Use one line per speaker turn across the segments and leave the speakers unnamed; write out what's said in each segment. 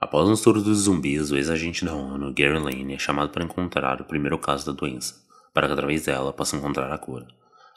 Após um estouro dos zumbis, o ex-agente da ONU, Gary Lane, é chamado para encontrar o primeiro caso da doença, para que através dela possa encontrar a cura.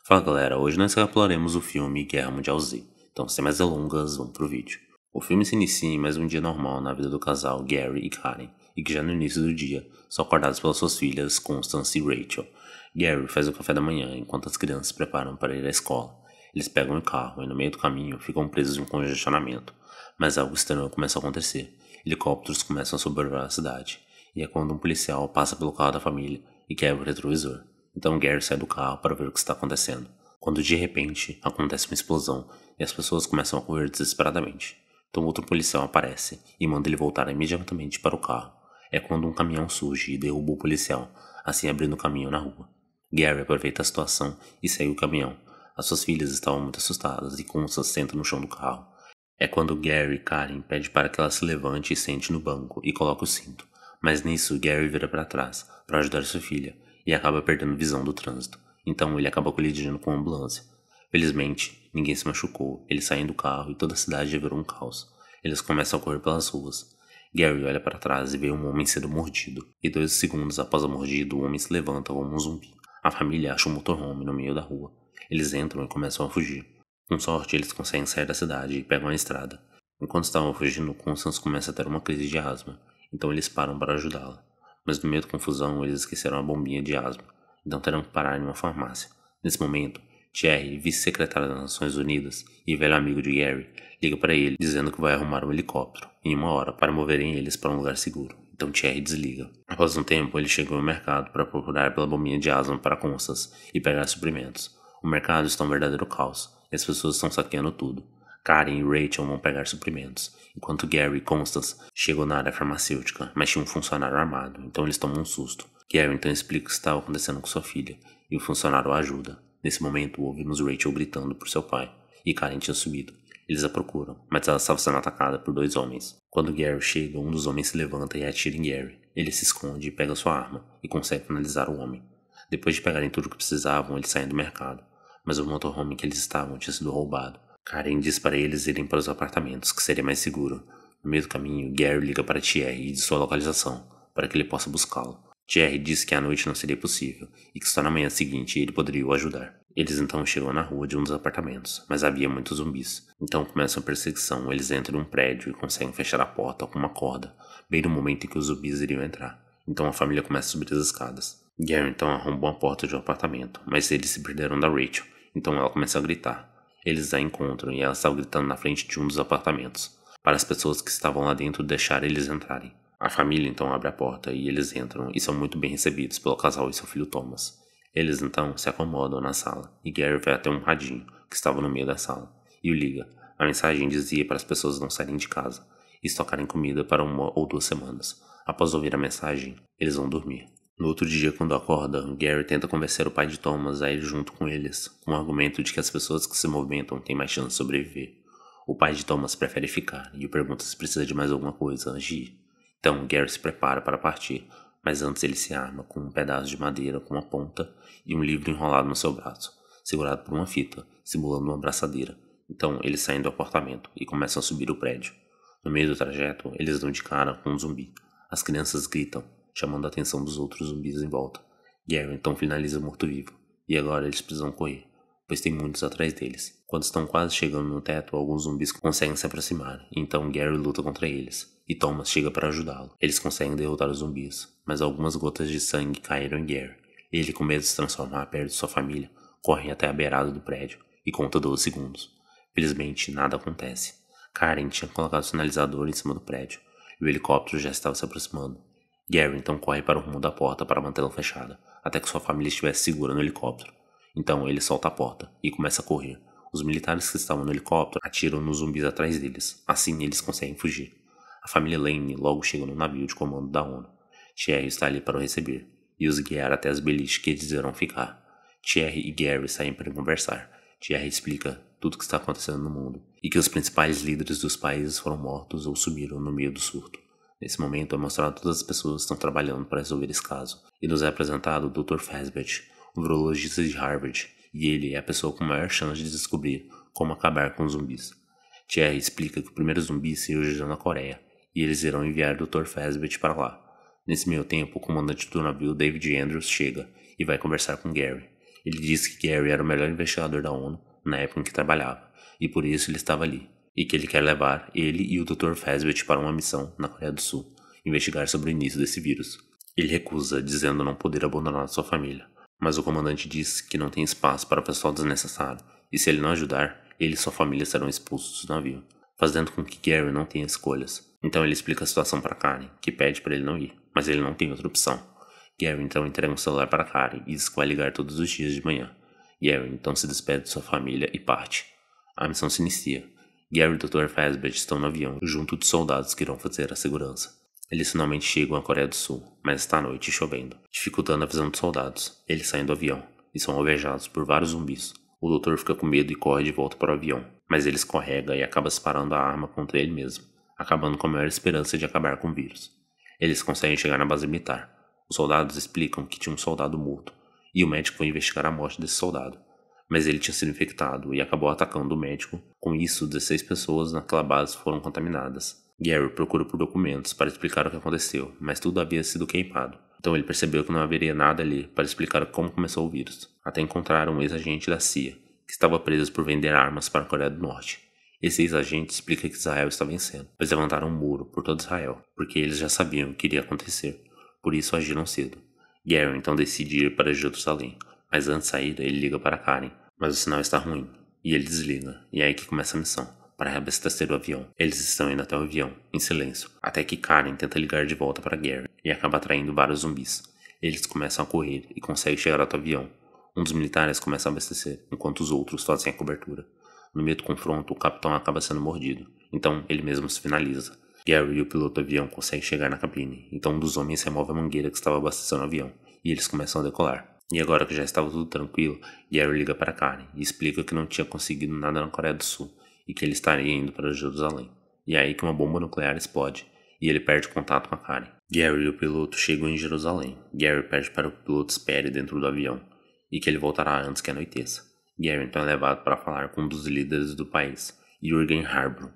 Fala galera, hoje nós recapitularemos o filme Guerra Mundial Z, então sem mais delongas, vamos pro vídeo. O filme se inicia em mais um dia normal na vida do casal Gary e Karen, e que já no início do dia são acordados pelas suas filhas Constance e Rachel. Gary faz o café da manhã enquanto as crianças se preparam para ir à escola. Eles pegam o carro e no meio do caminho ficam presos em um congestionamento, mas algo estranho começa a acontecer. Helicópteros começam a sobrevoar a cidade, e é quando um policial passa pelo carro da família e quebra o retrovisor. Então Gary sai do carro para ver o que está acontecendo, quando de repente acontece uma explosão e as pessoas começam a correr desesperadamente. Então outro policial aparece e manda ele voltar imediatamente para o carro. É quando um caminhão surge e derruba o policial, assim abrindo caminho na rua. Gary aproveita a situação e segue o caminhão. As suas filhas estavam muito assustadas e Constance senta no chão do carro. É quando Gary e Karen pedem para que ela se levante e sente no banco e coloque o cinto. Mas nisso, Gary vira para trás para ajudar sua filha e acaba perdendo visão do trânsito. Então ele acaba colidindo com a ambulância. Felizmente, ninguém se machucou. Eles saem do carro e toda a cidade já virou um caos. Eles começam a correr pelas ruas. Gary olha para trás e vê um homem sendo mordido. E 2 segundos após a mordida, o homem se levanta como um zumbi. A família acha um motorhome no meio da rua. Eles entram e começam a fugir. Com sorte, eles conseguem sair da cidade e pegam a estrada. Enquanto estavam fugindo, Constance começa a ter uma crise de asma, então eles param para ajudá-la. Mas no meio da confusão, eles esqueceram a bombinha de asma, então terão que parar em uma farmácia. Nesse momento, Thierry, vice-secretário das Nações Unidas e velho amigo de Gary, liga para ele dizendo que vai arrumar um helicóptero em 1 hora para moverem eles para um lugar seguro. Então Thierry desliga. Após um tempo, ele chega ao mercado para procurar pela bombinha de asma para Constance e pegar suprimentos. O mercado está um verdadeiro caos. E as pessoas estão saqueando tudo. Karen e Rachel vão pegar suprimentos, enquanto Gary e Constance chegam na área farmacêutica, mas tinha um funcionário armado, então eles tomam um susto. Gary então explica o que estava acontecendo com sua filha, e o funcionário a ajuda. Nesse momento, ouvimos Rachel gritando por seu pai, e Karen tinha subido. Eles a procuram, mas ela estava sendo atacada por 2 homens. Quando Gary chega, um dos homens se levanta e atira em Gary. Ele se esconde e pega sua arma, e consegue finalizar o homem. Depois de pegarem tudo o que precisavam, eles saem do mercado. Mas o motorhome em que eles estavam tinha sido roubado. Karen diz para eles irem para os apartamentos, que seria mais seguro. No meio do caminho, Gary liga para Thierry e diz sua localização, para que ele possa buscá-lo. Thierry diz que à noite não seria possível, e que só na manhã seguinte ele poderia o ajudar. Eles então chegam na rua de um dos apartamentos, mas havia muitos zumbis. Então começam a perseguição, eles entram em um prédio e conseguem fechar a porta com uma corda, bem no momento em que os zumbis iriam entrar. Então a família começa a subir as escadas. Gary então arromba a porta de um apartamento, mas eles se perderam da Rachel. Então ela começa a gritar. Eles a encontram e ela estava gritando na frente de um dos apartamentos, para as pessoas que estavam lá dentro deixar eles entrarem. A família então abre a porta e eles entram e são muito bem recebidos pelo casal e seu filho Thomas. Eles então se acomodam na sala e Gary vai até um radinho que estava no meio da sala e o liga. A mensagem dizia para as pessoas não saírem de casa e estocarem comida para 1 ou 2 semanas. Após ouvir a mensagem, eles vão dormir. No outro dia, quando acorda, Gary tenta convencer o pai de Thomas a ir junto com eles, com o argumento de que as pessoas que se movimentam têm mais chance de sobreviver. O pai de Thomas prefere ficar e o pergunta se precisa de mais alguma coisa antes de ir. Então, Gary se prepara para partir, mas antes ele se arma com um pedaço de madeira com uma ponta e um livro enrolado no seu braço, segurado por uma fita, simulando uma braçadeira. Então, eles saem do apartamento e começam a subir o prédio. No meio do trajeto, eles dão de cara com um zumbi. As crianças gritam, chamando a atenção dos outros zumbis em volta. Gary então finaliza o morto-vivo, e agora eles precisam correr, pois tem muitos atrás deles. Quando estão quase chegando no teto, alguns zumbis conseguem se aproximar, e então Gary luta contra eles, e Thomas chega para ajudá-lo. Eles conseguem derrotar os zumbis, mas algumas gotas de sangue caíram em Gary. Ele, com medo de se transformar perto de sua família, corre até a beirada do prédio e conta 12 segundos. Felizmente, nada acontece. Karen tinha colocado o sinalizador em cima do prédio, e o helicóptero já estava se aproximando. Gary então corre para o rumo da porta para mantê-la fechada, até que sua família estivesse segura no helicóptero. Então ele solta a porta e começa a correr. Os militares que estavam no helicóptero atiram nos zumbis atrás deles, assim eles conseguem fugir. A família Lane logo chega no navio de comando da ONU. Thierry está ali para o receber, e os guiar até as beliches que eles irão ficar. Thierry e Gary saem para conversar. Thierry explica tudo o que está acontecendo no mundo, e que os principais líderes dos países foram mortos ou sumiram no meio do surto. Nesse momento é mostrado todas as pessoas que estão trabalhando para resolver esse caso, e nos é apresentado o Dr. Fazbear, um virologista de Harvard, e ele é a pessoa com maior chance de descobrir como acabar com os zumbis. Thierry explica que o primeiro zumbi surgiu na Coreia, e eles irão enviar Dr. Fazbear para lá. Nesse meio tempo, o comandante do navio, David Andrews, chega e vai conversar com Gary. Ele diz que Gary era o melhor investigador da ONU na época em que trabalhava, e por isso ele estava ali, e que ele quer levar ele e o Dr. Fazbear para uma missão na Coreia do Sul, investigar sobre o início desse vírus. Ele recusa, dizendo não poder abandonar sua família, mas o comandante diz que não tem espaço para pessoal desnecessário, e se ele não ajudar, ele e sua família serão expulsos do navio, fazendo com que Gary não tenha escolhas. Então ele explica a situação para Karen, que pede para ele não ir, mas ele não tem outra opção. Gary então entrega um celular para Karen e diz que vai ligar todos os dias de manhã. Gary então se despede de sua família e parte. A missão se inicia. Gary e Dr. Fazbear estão no avião, junto de soldados que irão fazer a segurança. Eles finalmente chegam à Coreia do Sul, mas está à noite e chovendo, dificultando a visão dos soldados. Eles saem do avião e são alvejados por vários zumbis. O doutor fica com medo e corre de volta para o avião, mas ele escorrega e acaba disparando a arma contra ele mesmo, acabando com a maior esperança de acabar com o vírus. Eles conseguem chegar na base militar. Os soldados explicam que tinha um soldado morto, e o médico foi investigar a morte desse soldado. Mas ele tinha sido infectado e acabou atacando o médico. Com isso, 16 pessoas naquela base foram contaminadas. Gary procura por documentos para explicar o que aconteceu, mas tudo havia sido queimado. Então ele percebeu que não haveria nada ali para explicar como começou o vírus, até encontrar um ex-agente da CIA, que estava preso por vender armas para a Coreia do Norte. Esse ex-agente explica que Israel está vencendo. Eles levantaram um muro por todo Israel, porque eles já sabiam o que iria acontecer. Por isso agiram cedo. Gary então decide ir para Jerusalém, mas antes de sair ele liga para Karen, mas o sinal está ruim, e ele desliga, e é aí que começa a missão, para reabastecer o avião. Eles estão indo até o avião, em silêncio, até que Karen tenta ligar de volta para Gary, e acaba atraindo vários zumbis. Eles começam a correr e conseguem chegar até o avião. Um dos militares começa a abastecer, enquanto os outros fazem a cobertura. No meio do confronto, o capitão acaba sendo mordido, então ele mesmo se finaliza. Gary e o piloto do avião conseguem chegar na cabine, então um dos homens remove a mangueira que estava abastecendo o avião, e eles começam a decolar. E agora que já estava tudo tranquilo, Gary liga para Karen e explica que não tinha conseguido nada na Coreia do Sul, e que ele estaria indo para Jerusalém. E é aí que uma bomba nuclear explode, e ele perde contato com a Karen. Gary e o piloto chegam em Jerusalém. Gary pede para que o piloto espere dentro do avião, e que ele voltará antes que anoiteça. Gary então é levado para falar com um dos líderes do país, Jürgen Harbrunn.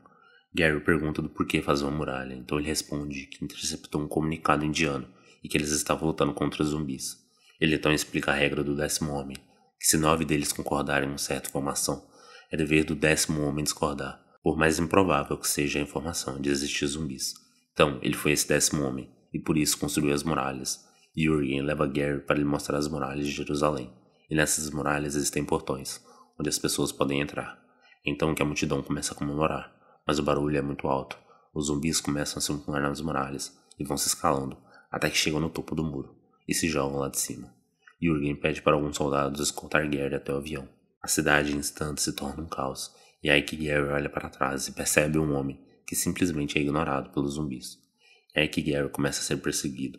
Gary pergunta do porquê fazer uma muralha, então ele responde que interceptou um comunicado indiano e que eles estavam lutando contra zumbis. Ele então explica a regra do 10º homem, que se 9 deles concordarem em uma certa informação, é dever do 10º homem discordar, por mais improvável que seja a informação de existir zumbis. Então, ele foi esse 10º homem, e por isso construiu as muralhas. Jürgen leva Gary para lhe mostrar as muralhas de Jerusalém, e nessas muralhas existem portões, onde as pessoas podem entrar. Então que a multidão começa a comemorar, mas o barulho é muito alto. Os zumbis começam a circular nas muralhas, e vão se escalando, até que chegam no topo do muro, e se jogam lá de cima. Jürgen pede para alguns soldados escoltar Gary até o avião. A cidade em instantes se torna um caos, e é aí que Gary olha para trás e percebe um homem que simplesmente é ignorado pelos zumbis. É aí que Gary começa a ser perseguido.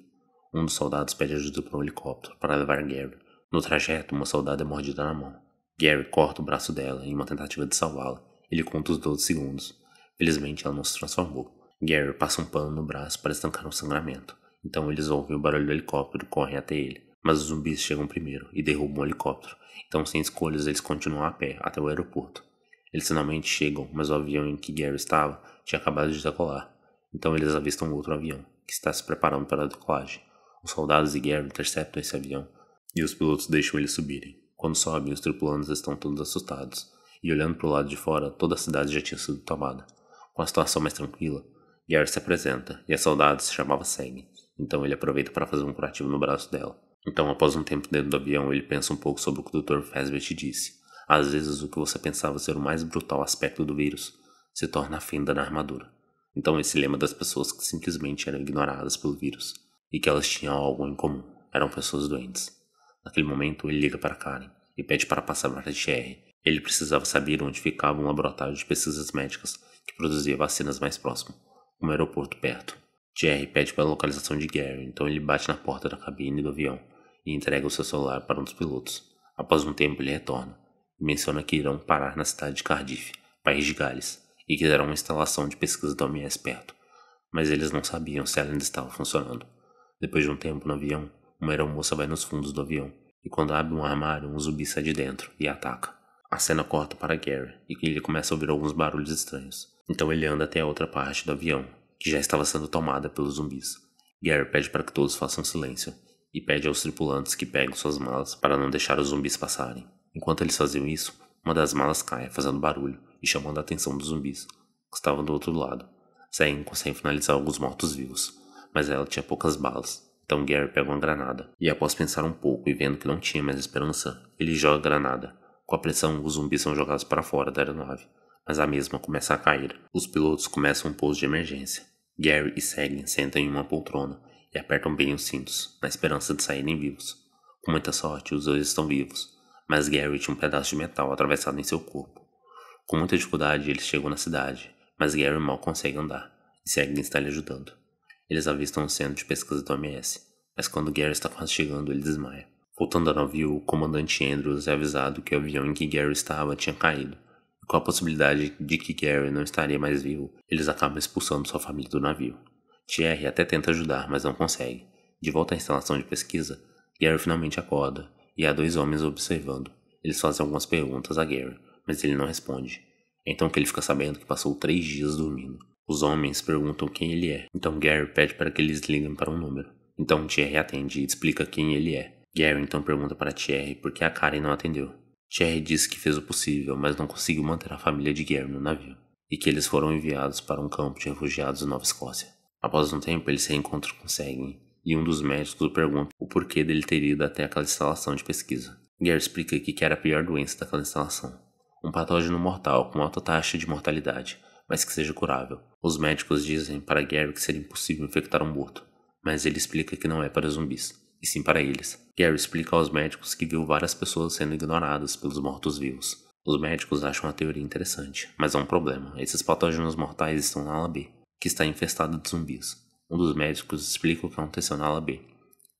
Um dos soldados pede ajuda para um helicóptero para levar Gary. No trajeto, uma soldada é mordida na mão. Gary corta o braço dela em uma tentativa de salvá-la. Ele conta os 12 segundos. Felizmente ela não se transformou. Gary passa um pano no braço para estancar o sangramento. Então eles ouvem o barulho do helicóptero e correm até ele. Mas os zumbis chegam primeiro e derrubam o helicóptero. Então, sem escolhas, eles continuam a pé até o aeroporto. Eles finalmente chegam, mas o avião em que Gary estava tinha acabado de decolar. Então eles avistam outro avião, que está se preparando para a decolagem. Os soldados e Gary interceptam esse avião, e os pilotos deixam eles subirem. Quando sobem, os tripulantes estão todos assustados, e olhando para o lado de fora, toda a cidade já tinha sido tomada. Com a situação mais tranquila, Gary se apresenta, e a soldada se chamava Seg. Então ele aproveita para fazer um curativo no braço dela. Então, após um tempo dentro do avião, ele pensa um pouco sobre o que o Dr. Fazbear te disse. Às vezes, o que você pensava ser o mais brutal aspecto do vírus se torna a fenda na armadura. Então, esse lema das pessoas que simplesmente eram ignoradas pelo vírus e que elas tinham algo em comum eram pessoas doentes. Naquele momento, ele liga para Karen e pede para passar para Thierry. Ele precisava saber onde ficava um laboratório de pesquisas médicas que produzia vacinas mais próximo, um aeroporto perto. Thierry pede pela localização de Gary, então ele bate na porta da cabine do avião e entrega o seu celular para um dos pilotos. Após um tempo, ele retorna e menciona que irão parar na cidade de Cardiff, país de Gales, e que terão uma instalação de pesquisa da OMS perto, mas eles não sabiam se ela ainda estava funcionando. Depois de um tempo no avião, uma aeromoça vai nos fundos do avião, e quando abre um armário, um zumbi sai de dentro e ataca. A cena corta para Gary, e ele começa a ouvir alguns barulhos estranhos. Então ele anda até a outra parte do avião, que já estava sendo tomada pelos zumbis. Gary pede para que todos façam silêncio e pede aos tripulantes que peguem suas malas para não deixar os zumbis passarem. Enquanto eles faziam isso, uma das malas cai, fazendo barulho e chamando a atenção dos zumbis, que estavam do outro lado. Sam consegue finalizar alguns mortos-vivos, mas ela tinha poucas balas. Então Gary pega uma granada, e após pensar um pouco e vendo que não tinha mais esperança, ele joga a granada. Com a pressão, os zumbis são jogados para fora da aeronave, mas a mesma começa a cair. Os pilotos começam um pouso de emergência. Gary e Sam sentam em uma poltrona e apertam bem os cintos, na esperança de saírem vivos. Com muita sorte, os dois estão vivos, mas Gary tinha um pedaço de metal atravessado em seu corpo. Com muita dificuldade, eles chegam na cidade, mas Gary mal consegue andar, e Sam está lhe ajudando. Eles avistam um centro de pesquisa do OMS, mas quando Gary está quase chegando, ele desmaia. Voltando ao navio, o comandante Andrews é avisado que o avião em que Gary estava tinha caído, e com a possibilidade de que Gary não estaria mais vivo, eles acabam expulsando sua família do navio. Thierry até tenta ajudar, mas não consegue. De volta à instalação de pesquisa, Gary finalmente acorda, e há dois homens observando. Eles fazem algumas perguntas a Gary, mas ele não responde. É então que ele fica sabendo que passou 3 dias dormindo. Os homens perguntam quem ele é, então Gary pede para que eles liguem para um número. Então Thierry atende e explica quem ele é. Gary então pergunta para Thierry por que a Karen não atendeu. Thierry diz que fez o possível, mas não conseguiu manter a família de Gary no navio, e que eles foram enviados para um campo de refugiados na Nova Escócia. Após um tempo, ele se reencontra com Sam, e um dos médicos o pergunta o porquê dele ter ido até aquela instalação de pesquisa. Gary explica que era a pior doença daquela instalação, um patógeno mortal com alta taxa de mortalidade, mas que seja curável. Os médicos dizem para Gary que seria impossível infectar um morto, mas ele explica que não é para zumbis, e sim para eles. Gary explica aos médicos que viu várias pessoas sendo ignoradas pelos mortos-vivos. Os médicos acham a teoria interessante, mas há um problema: esses patógenos mortais estão na ala B, que está infestada de zumbis. Um dos médicos explica o que aconteceu na ala B.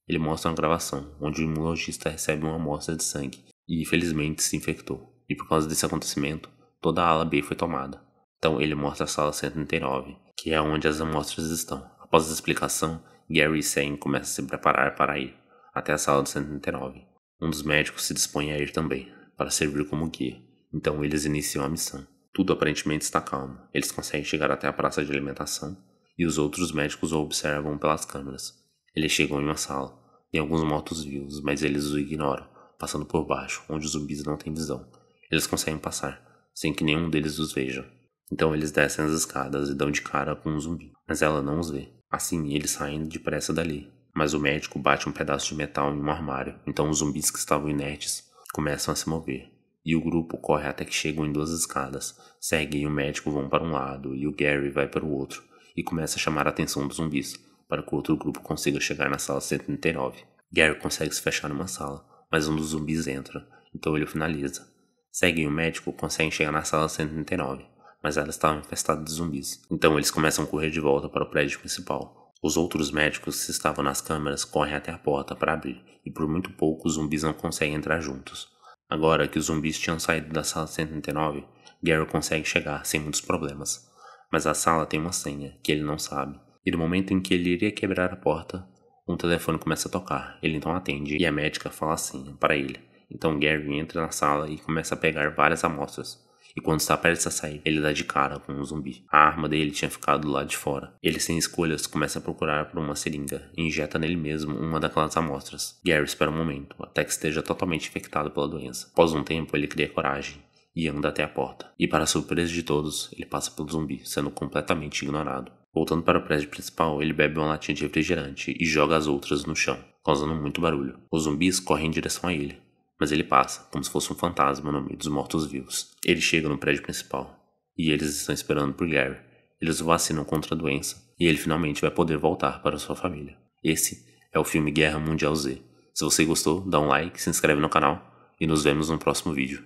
Ele mostra uma gravação, onde o imunologista recebe uma amostra de sangue, e infelizmente se infectou. E por causa desse acontecimento, toda a ala B foi tomada. Então ele mostra a sala 139, que é onde as amostras estão. Após a explicação, Gary e Sam começam a se preparar para ir até a sala 139. Um dos médicos se dispõe a ir também, para servir como guia. Então eles iniciam a missão. Tudo aparentemente está calmo. Eles conseguem chegar até a praça de alimentação e os outros médicos o observam pelas câmeras. Eles chegam em uma sala. Tem alguns mortos-vivos, mas eles o ignoram, passando por baixo, onde os zumbis não têm visão. Eles conseguem passar, sem que nenhum deles os veja. Então eles descem as escadas e dão de cara com um zumbi, mas ela não os vê. Assim, eles saem depressa dali. Mas o médico bate um pedaço de metal em um armário, então os zumbis que estavam inertes começam a se mover. E o grupo corre até que chegam em 2 escadas. Segue e o médico vão para um lado e o Gary vai para o outro, e começa a chamar a atenção dos zumbis, para que o outro grupo consiga chegar na sala 139. Gary consegue se fechar numa sala, mas um dos zumbis entra, então ele o finaliza. Segue e o médico conseguem chegar na sala 139, mas ela estava infestada de zumbis, então eles começam a correr de volta para o prédio principal. Os outros médicos que estavam nas câmeras correm até a porta para abrir, e por muito pouco os zumbis não conseguem entrar juntos. Agora que os zumbis tinham saído da sala 139, Gary consegue chegar sem muitos problemas. Mas a sala tem uma senha, que ele não sabe. E no momento em que ele iria quebrar a porta, um telefone começa a tocar. Ele então atende e a médica fala a senha para ele. Então Gary entra na sala e começa a pegar várias amostras. E quando está prestes a sair, ele dá de cara com um zumbi. A arma dele tinha ficado do lado de fora. Ele, sem escolhas, começa a procurar por uma seringa e injeta nele mesmo uma daquelas amostras. Gary espera um momento, até que esteja totalmente infectado pela doença. Após um tempo, ele cria coragem e anda até a porta. E para surpresa de todos, ele passa pelo zumbi, sendo completamente ignorado. Voltando para o prédio principal, ele bebe uma latinha de refrigerante e joga as outras no chão, causando muito barulho. Os zumbis correm em direção a ele, mas ele passa, como se fosse um fantasma no meio dos mortos-vivos. Ele chega no prédio principal, e eles estão esperando por Gary. Eles o vacinam contra a doença, e ele finalmente vai poder voltar para sua família. Esse é o filme Guerra Mundial Z. Se você gostou, dá um like, se inscreve no canal, e nos vemos no próximo vídeo.